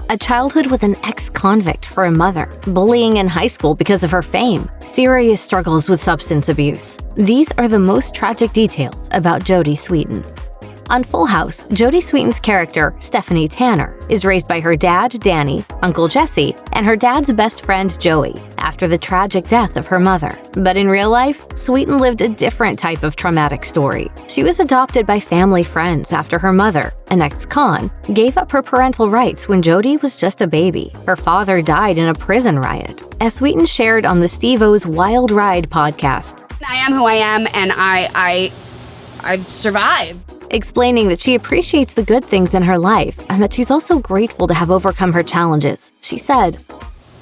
a childhood with an ex-convict for a mother, bullying in high school because of her fame, serious struggles with substance abuse. These are the most tragic details about Jodie Sweetin. On Full House, Jodie Sweetin's character, Stephanie Tanner, is raised by her dad, Danny, Uncle Jesse, and her dad's best friend, Joey, after the tragic death of her mother. But in real life, Sweetin lived a different type of traumatic story. She was adopted by family friends after her mother, an ex-con, gave up her parental rights when Jodie was just a baby. Her father died in a prison riot. As Sweetin shared on the Steve-O's Wild Ride podcast, I am who I am, and I've survived. Explaining that she appreciates the good things in her life and that she's also grateful to have overcome her challenges. She said,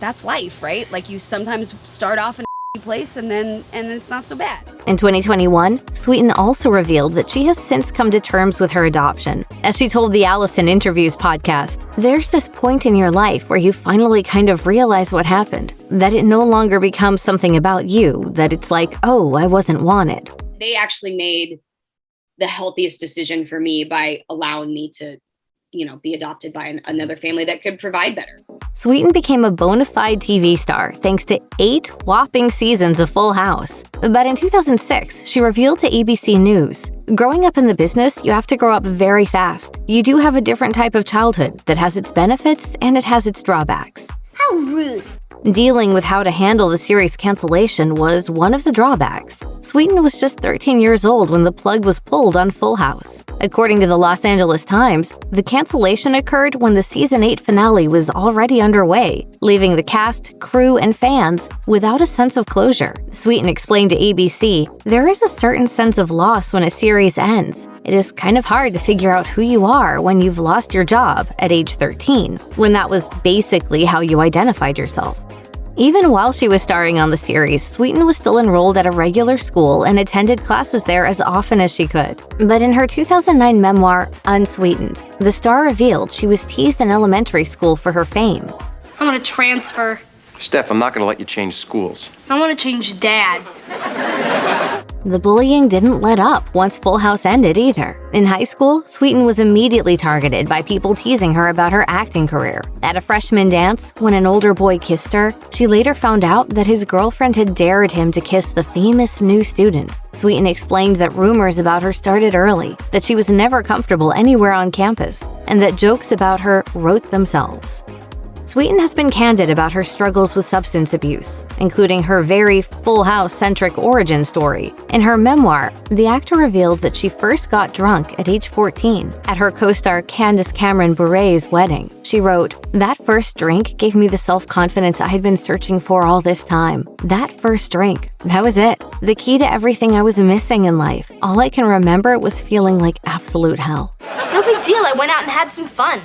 "That's life, right? Like, you sometimes start off in a place and then it's not so bad." In 2021, Sweetin also revealed that she has since come to terms with her adoption. As she told the Allison Interviews podcast, "There's this point in your life where you finally kind of realize what happened, that it no longer becomes something about you, that it's like, oh, I wasn't wanted." They actually made the healthiest decision for me by allowing me to, be adopted by another family that could provide better. Sweetin became a bona fide TV star thanks to 8 whopping seasons of Full House. But in 2006, she revealed to ABC News, "Growing up in the business, you have to grow up very fast. You do have a different type of childhood that has its benefits and it has its drawbacks." How rude. Dealing with how to handle the series cancellation was one of the drawbacks. Sweetin was just 13 years old when the plug was pulled on Full House. According to the Los Angeles Times, the cancellation occurred when the season 8 finale was already underway, leaving the cast, crew, and fans without a sense of closure. Sweetin explained to ABC, "There is a certain sense of loss when a series ends. It is kind of hard to figure out who you are when you've lost your job at age 13, when that was basically how you identified yourself." Even while she was starring on the series, Sweetin was still enrolled at a regular school and attended classes there as often as she could. But in her 2009 memoir, Unsweetened, the star revealed she was teased in elementary school for her fame. I want to transfer. Steph, I'm not going to let you change schools. I want to change dads. The bullying didn't let up once Full House ended either. In high school, Sweetin was immediately targeted by people teasing her about her acting career. At a freshman dance, when an older boy kissed her, she later found out that his girlfriend had dared him to kiss the famous new student. Sweetin explained that rumors about her started early, that she was never comfortable anywhere on campus, and that jokes about her wrote themselves. Sweetin has been candid about her struggles with substance abuse, including her very Full House-centric origin story. In her memoir, the actor revealed that she first got drunk at age 14 at her co-star Candace Cameron Bure's wedding. She wrote, "That first drink gave me the self-confidence I had been searching for all this time. That first drink, that was it. The key to everything I was missing in life. All I can remember was feeling like absolute hell." It's no big deal. I went out and had some fun.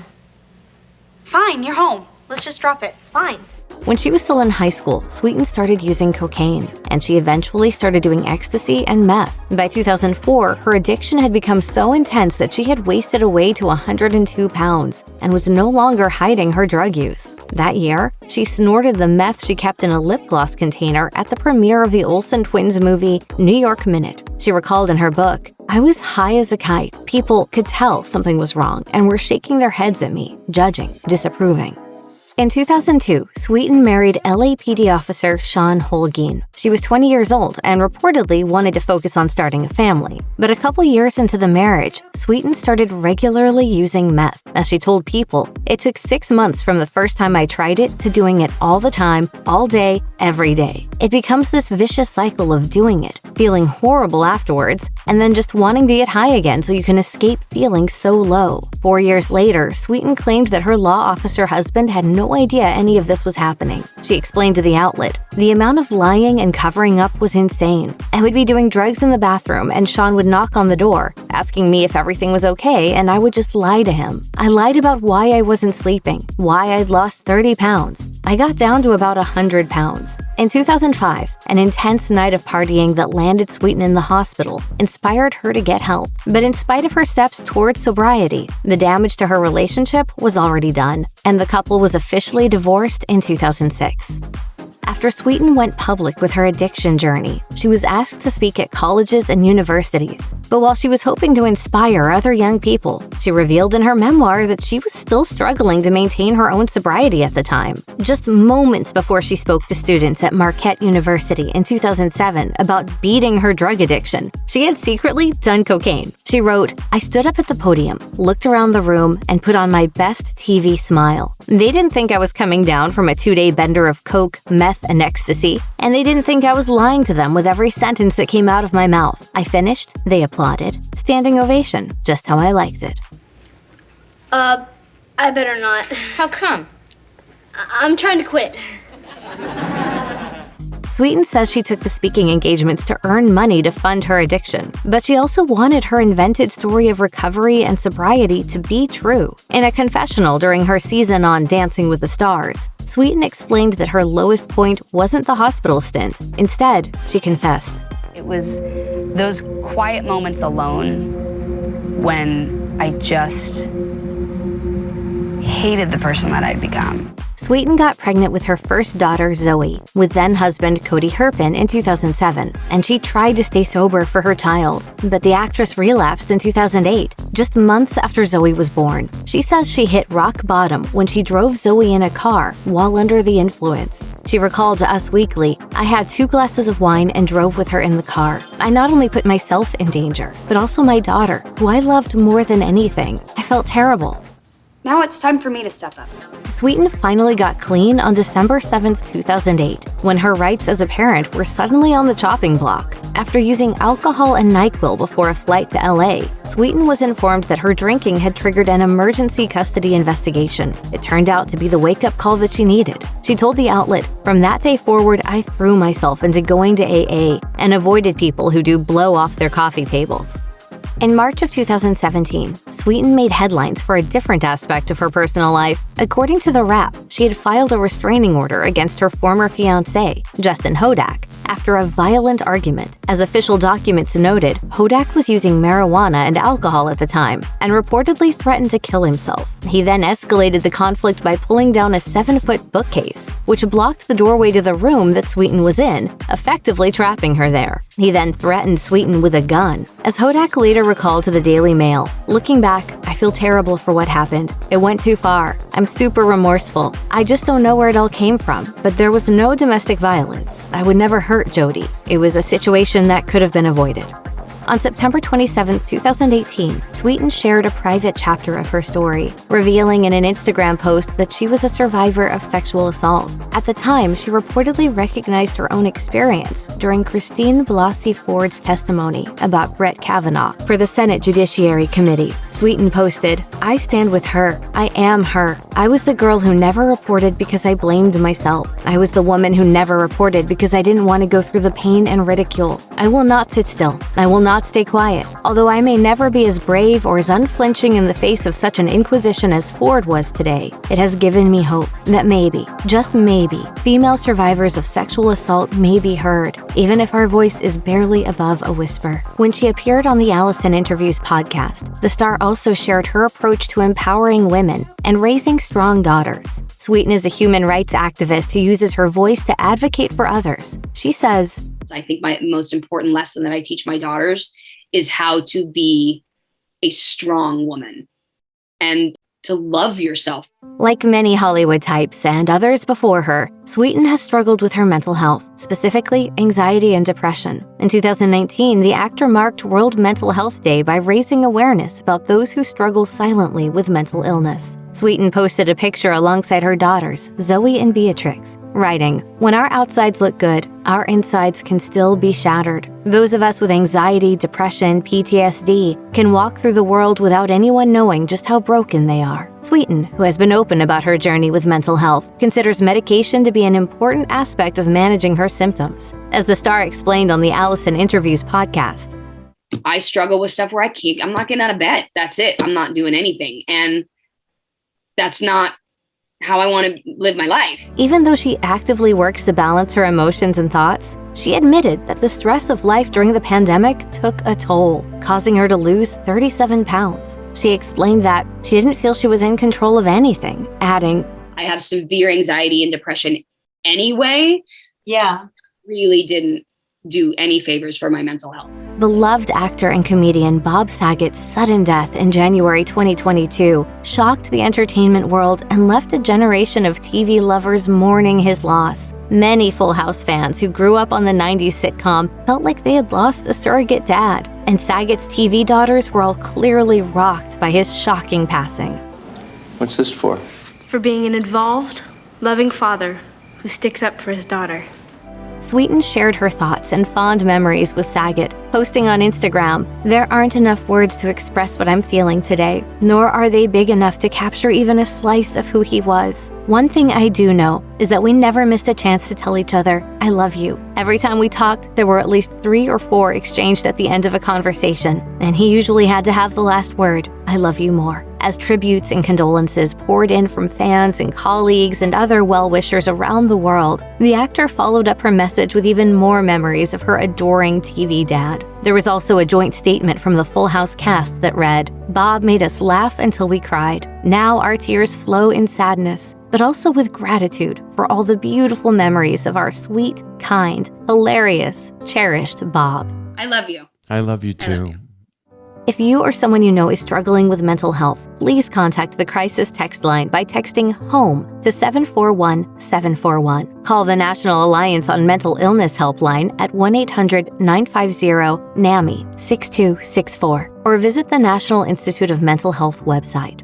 Fine, you're home. Let's just drop it. Fine. When she was still in high school, Sweetin started using cocaine, and she eventually started doing ecstasy and meth. By 2004, her addiction had become so intense that she had wasted away to 102 pounds and was no longer hiding her drug use. That year, she snorted the meth she kept in a lip gloss container at the premiere of the Olsen twins movie New York Minute. She recalled in her book, "I was high as a kite. People could tell something was wrong and were shaking their heads at me, judging, disapproving." In 2002, Sweetin married LAPD officer Sean Holguin. She was 20 years old and reportedly wanted to focus on starting a family. But a couple years into the marriage, Sweetin started regularly using meth. As she told People, "It took 6 months from the first time I tried it to doing it all the time, all day, every day. It becomes this vicious cycle of doing it, feeling horrible afterwards, and then just wanting to get high again so you can escape feeling so low." 4 years later, Sweetin claimed that her law officer husband had no idea any of this was happening. She explained to the outlet, "The amount of lying and covering up was insane. I would be doing drugs in the bathroom and Sean would knock on the door, asking me if everything was okay, and I would just lie to him. I lied about why I wasn't sleeping, why I'd lost 30 pounds. I got down to about 100 pounds. In 2005, an intense night of partying that landed Sweetin in the hospital inspired her to get help. But in spite of her steps towards sobriety, the damage to her relationship was already done, and the couple was officially divorced in 2006. After Sweetin went public with her addiction journey, she was asked to speak at colleges and universities. But while she was hoping to inspire other young people, she revealed in her memoir that she was still struggling to maintain her own sobriety at the time. Just moments before she spoke to students at Marquette University in 2007 about beating her drug addiction, she had secretly done cocaine. She wrote, "I stood up at the podium, looked around the room, and put on my best TV smile. They didn't think I was coming down from a 2-day bender of coke, meth, and ecstasy, and they didn't think I was lying to them with every sentence that came out of my mouth. I finished, they applauded. Standing ovation, just how I liked it." I better not. How come? I'm trying to quit. Sweetin says she took the speaking engagements to earn money to fund her addiction, but she also wanted her invented story of recovery and sobriety to be true. In a confessional during her season on Dancing with the Stars, Sweetin explained that her lowest point wasn't the hospital stint. Instead, she confessed, It was those quiet moments alone when I just hated the person that I'd become. Sweetin got pregnant with her first daughter, Zoe, with then-husband Cody Herpin in 2007, and she tried to stay sober for her child. But the actress relapsed in 2008, just months after Zoe was born. She says she hit rock bottom when she drove Zoe in a car while under the influence. She recalled to Us Weekly, "I had 2 glasses of wine and drove with her in the car. I not only put myself in danger, but also my daughter, who I loved more than anything. I felt terrible." Now it's time for me to step up. Sweetin finally got clean on December 7th, 2008, when her rights as a parent were suddenly on the chopping block. After using alcohol and NyQuil before a flight to LA, Sweetin was informed that her drinking had triggered an emergency custody investigation. It turned out to be the wake-up call that she needed. She told the outlet, "From that day forward, I threw myself into going to AA and avoided people who do blow off their coffee tables." In March of 2017, Sweetin made headlines for a different aspect of her personal life. According to The Wrap, she had filed a restraining order against her former fiancé, Justin Hodak, after a violent argument. As official documents noted, Hodak was using marijuana and alcohol at the time and reportedly threatened to kill himself. He then escalated the conflict by pulling down a 7-foot bookcase, which blocked the doorway to the room that Sweetin was in, effectively trapping her there. He then threatened Sweetin with a gun. As Hodak later recalled to the Daily Mail, "Looking back, I feel terrible for what happened. It went too far. I'm super remorseful. I just don't know where it all came from, but there was no domestic violence. I would never hurt Jodie. It was a situation that could have been avoided." On September 27, 2018, Sweetin shared a private chapter of her story, revealing in an Instagram post that she was a survivor of sexual assault. At the time, she reportedly recognized her own experience during Christine Blasey Ford's testimony about Brett Kavanaugh for the Senate Judiciary Committee. Sweetin posted, "I stand with her. I am her. I was the girl who never reported because I blamed myself. I was the woman who never reported because I didn't want to go through the pain and ridicule. I will not sit still. I will not stay quiet. Although I may never be as brave or as unflinching in the face of such an inquisition as Ford was today, it has given me hope that maybe, just maybe, female survivors of sexual assault may be heard, even if our voice is barely above a whisper." When she appeared on the Allison Interviews podcast, the star also shared her approach to empowering women and raising strong daughters. Sweetin is a human rights activist who uses her voice to advocate for others. She says, I think my most important lesson that I teach my daughters is how to be a strong woman and to love yourself. like many Hollywood types and others before her, Sweetin has struggled with her mental health, specifically anxiety and depression. In 2019, the actor marked World Mental Health Day by raising awareness about those who struggle silently with mental illness. Sweetin posted a picture alongside her daughters, Zoe and Beatrix, writing, "When our outsides look good, our insides can still be shattered. Those of us with anxiety, depression, PTSD can walk through the world without anyone knowing just how broken they are." Sweetin, who has been open about her journey with mental health, considers medication to be an important aspect of managing her symptoms. As the star explained on the Allison Interviews podcast, I struggle with stuff where I'm not getting out of bed. That's it. I'm not doing anything. And that's not how I want to live my life. even though she actively works to balance her emotions and thoughts, she admitted that the stress of life during the pandemic took a toll, causing her to lose 37 pounds. She explained that she didn't feel she was in control of anything, adding, I have severe anxiety and depression anyway. Yeah. Really didn't do any favors for my mental health. Beloved actor and comedian Bob Saget's sudden death in January 2022 shocked the entertainment world and left a generation of TV lovers mourning his loss. Many Full House fans who grew up on the 90s sitcom felt like they had lost a surrogate dad, and Saget's TV daughters were all clearly rocked by his shocking passing. What's this for? For being an involved, loving father who sticks up for his daughter. Sweetin shared her thoughts and fond memories with Saget, posting on Instagram, "There aren't enough words to express what I'm feeling today, nor are they big enough to capture even a slice of who he was. One thing I do know is that we never missed a chance to tell each other, I love you. Every time we talked, there were at least 3 or 4 exchanged at the end of a conversation, and he usually had to have the last word, I love you more." As tributes and condolences poured in from fans and colleagues and other well-wishers around the world, the actor followed up her message with even more memories of her adoring TV dad. There was also a joint statement from the Full House cast that read, "Bob made us laugh until we cried. Now our tears flow in sadness, but also with gratitude for all the beautiful memories of our sweet, kind, hilarious, cherished Bob." I love you. I love you I love too. you. If you or someone you know is struggling with mental health, please contact the crisis text line by texting HOME to 741-741. Call the National Alliance on Mental Illness helpline at 1-800-950-NAMI 6264 or visit the National Institute of Mental Health website.